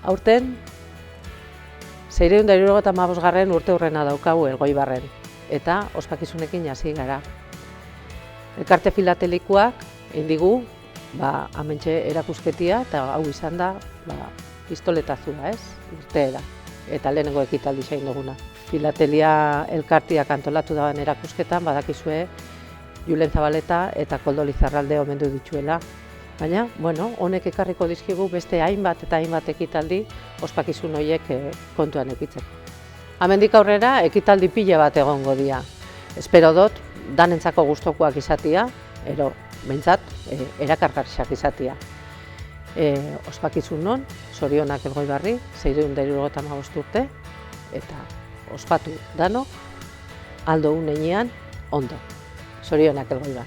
Aurten, 675. urte hurrena daukagu Elgoibarren, eta ospakizunekin hasi gara. Elkarte filatelikoak egin digu, hementxe erakusketia, eta hau izan da, pistoletazua, irteera, eta lehenengo ekitaldi zain duguna. Filatelia elkartiak antolatu dagoen erakusketan, badakizue, Julen Zabaleta eta Koldo Lizarralde omendu dituela. Baina, honek ekarriko dizkigu beste hainbat eta hainbat ekitaldi ospakizun horiek kontuan edukitzeko. Hemendik aurrera ekitaldi pila bat egongo dira. Espero dut, danentzako gustokoak izatea, ero, behintzat, erakargarriak izatea. Ospakizun non, zorionak Elgoibarri, 675 urte, eta ospatu danok, aldo unean ondo. Zorionak Elgoibar.